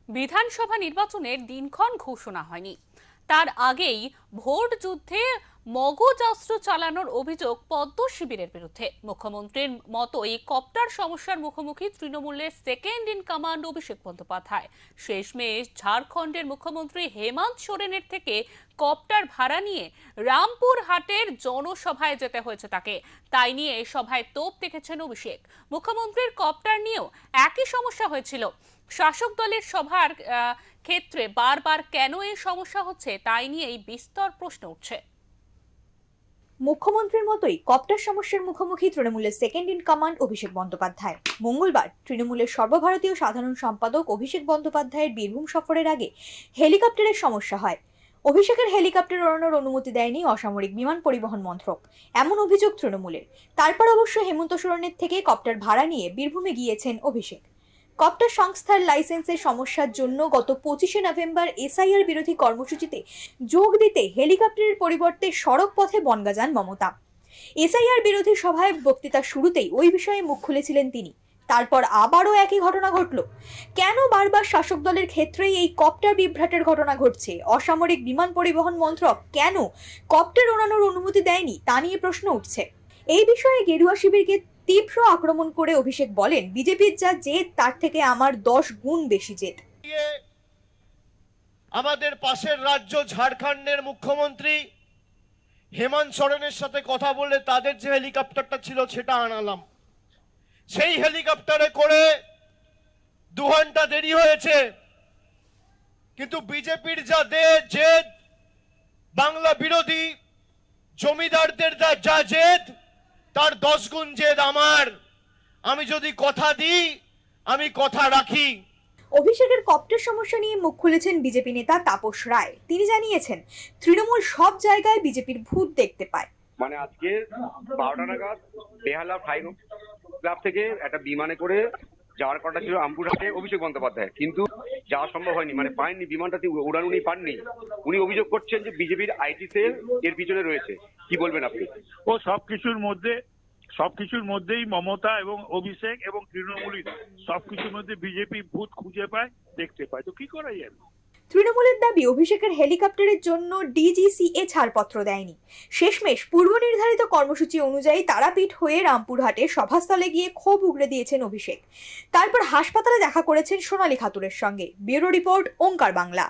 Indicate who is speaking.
Speaker 1: বিধানসভা নির্বাচনের দিনক্ষণ ঘোষণা হয়নি, তার আগেই ভোট যুদ্ধে মগজস্ত্র চালানোর অভিযোগ পদ্ম শিবিরের বিরুদ্ধে। মুখ্যমন্ত্রীর মতোই কপ্টার সমস্যার মুখোমুখি তৃণমূলের second in command Abhishek Bandyopadhyay. শেষমেশ ঝাড়খণ্ডের মুখ্যমন্ত্রী হেমন্ত সোরেনের থেকে কপ্টার ভাড়া নিয়ে রামপুরহাটের জনসভায় যেতে হয়েছে তাকে। তাই নিয়ে সভায় তোপ দেখেছেন অভিষেক। মুখ্যমন্ত্রীর কপ্টার নিয়েও একই সমস্যা হয়েছিল। শাসক দলের সভার ক্ষেত্রে বারবার কেন এই সমস্যা হচ্ছে তাই নিয়েই বিস্তর প্রশ্ন উঠছে।
Speaker 2: মুখ্যমন্ত্রীর মতোই কপ্টার সমস্যার মুখোমুখি তৃণমূলের second in command Abhishek Bandyopadhyay. মঙ্গলবার তৃণমূলের সর্বভারতীয় সাধারণ সম্পাদক অভিষেক বন্দ্যোপাধ্যায়ের বীরভূম সফরের আগে হেলিকপ্টারের সমস্যা হয়। অভিষেকের হেলিকপ্টার ওড়ানোর অনুমতি দেয়নি অসামরিক বিমান পরিবহন মন্ত্রক, এমন অভিযোগ তৃণমূলের। তারপর অবশ্য হেমন্ত সোরেনের থেকে কপ্টার ভাড়া নিয়ে বীরভূমে গিয়েছেন অভিষেক। কপ্টার সংস্থার লাইসেন্সের সমস্যার জন্য গত 25শে নভেম্বর এসআইআর বিরোধী কর্মসূচিতে যোগ দিতে হেলিকপ্টারের পরিবর্তে সড়ক পথে বনগাঁ যান মমতা। এসআইআর বিরোধী সভায় বক্তৃতার শুরুতেই ওই বিষয়ে মুখ খুলেছিলেন তিনি। তারপর আবারও একই ঘটনা ঘটল। কেন বারবার শাসক দলের ক্ষেত্রেই এই কপ্টার বিভ্রাটের ঘটনা ঘটছে? অসামরিক বিমান পরিবহন মন্ত্রক কেন কপ্টার ওড়ানোর অনুমতি দেয়নি তা নিয়ে প্রশ্ন উঠছে। এই বিষয়ে গেরুয়া শিবিরকে তীব্র আক্রমণ করে অভিষেক বলেন, বিজেপির যা জেদ তার থেকে আমার 10 গুণ বেশি জেদ।
Speaker 3: আমাদের পাশের রাজ্য ঝাড়খণ্ডের মুখ্যমন্ত্রী হেমন্ত সোরেনের সাথে কথা বলে তাদের যে হেলিকপ্টারটা ছিল সেটা আনালাম। সেই হেলিকপ্টারে করে 2 ঘন্টা দেরি হয়েছে, কিন্তু বিজেপির যা জেদ, বাংলা বিরোধী জমিদারদের যা জেদ, তার 10 গুণ জেদ আমার। আমি যদি কথা দিই আমি কথা রাখি।
Speaker 2: অভিষেকের কপ্টার সমস্যা নিয়ে মুখ খুলেছেন বিজেপি নেতা তাপস রায়। তিনি জানিয়েছেন, তৃণমূল সব জায়গায় বিজেপির ভূত দেখতে পায়।
Speaker 4: মানে আজকে 12টা নাগাদ বেহালা ফাইভ ক্লাব থেকে একটা বিমানে করে যাওয়ার কথা ছিল রামপুরহাটে অভিষেক বন্দ্যোপাধ্যায়, কিন্তু যাওয়া সম্ভব হয়নি, মানে পাননি, বিমানটাতে উড়ান উনি পাননি। উনি অভিযোগ করছেন যে বিজেপির আইটি সেল এর পিছনে রয়েছে। কি বলবেন আপনি?
Speaker 5: ও সবকিছুর মধ্যেই মমতা এবং অভিষেক এবং তৃণমূলের সবকিছুর মধ্যে বিজেপি ভূত খুঁজে পায়, দেখতে পায়। তো কি করা যাবে?
Speaker 2: তৃণমূলের দাবি, অভিষেকের হেলিকপ্টারের জন্য ডিজিসিএ ছাড়পত্র দেয়নি। শেষমেশ পূর্ব নির্ধারিত কর্মসূচি অনুযায়ী তারাপীঠ হয়ে রামপুরহাটে সভাস্থলে গিয়ে ক্ষোভ উগড়ে দিয়েছেন অভিষেক। তারপর হাসপাতালে দেখা করেছেন সোনালী খাতুনের সঙ্গে। ব্যুরো রিপোর্ট, ওঙ্কার বাংলা।